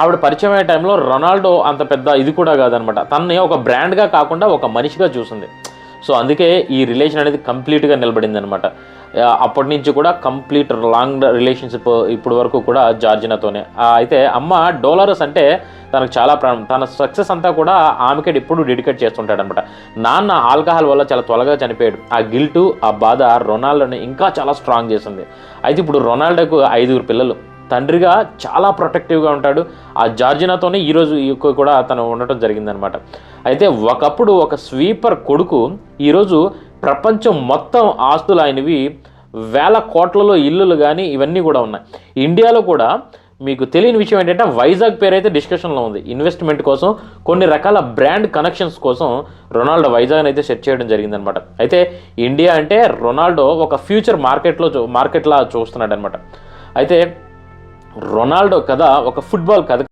ఆవిడ పరిచయం అయ్యే టైంలో రొనాల్డో అంత పెద్ద ఇది కూడా కాదనమాట. తనని ఒక బ్రాండ్గా కాకుండా ఒక మనిషిగా చూసింది. సో అందుకే ఈ రిలేషన్ అనేది కంప్లీట్గా నిలబడింది అనమాట. అప్పటి నుంచి కూడా కంప్లీట్ లాంగ్ రిలేషన్షిప్ ఇప్పుడు వరకు కూడా జార్జినాతోనే. అయితే అమ్మ డోలరస్ అంటే తనకు చాలా ప్రాణం. తన సక్సెస్ అంతా కూడా ఆమెకే ఇప్పుడు డెడికేట్ చేస్తుంటాడు అనమాట. నాన్న ఆల్కహాల్ వల్ల చాలా త్వరగా చనిపోయాడు. ఆ గిల్టు, ఆ బాధ రొనాల్డోని ఇంకా చాలా స్ట్రాంగ్ చేసింది. అయితే ఇప్పుడు రొనాల్డోకు 5 పిల్లలు. తండ్రిగా చాలా ప్రొటెక్టివ్గా ఉంటాడు. ఆ జార్జినాతోనే ఈరోజు కూడా తను ఉండటం జరిగిందనమాట. అయితే ఒకప్పుడు ఒక స్వీపర్ కొడుకు ఈరోజు ప్రపంచం మొత్తం ఆస్తులు ఆయనవి, వేల కోట్లలో ఇల్లులు కానీ ఇవన్నీ కూడా ఉన్నాయి. ఇండియాలో కూడా మీకు తెలియని విషయం ఏంటంటే వైజాగ్ పేరు అయితే డిస్కషన్లో ఉంది. ఇన్వెస్ట్మెంట్ కోసం, కొన్ని రకాల బ్రాండ్ కనెక్షన్స్ కోసం రొనాల్డో వైజాగ్ అయితే సెట్ చేయడం జరిగిందనమాట. అయితే ఇండియా అంటే రొనాల్డో ఒక ఫ్యూచర్ మార్కెట్లా చూస్తున్నాడు అనమాట. అయితే రొనాల్డో కథ ఒక ఫుట్బాల్ కథ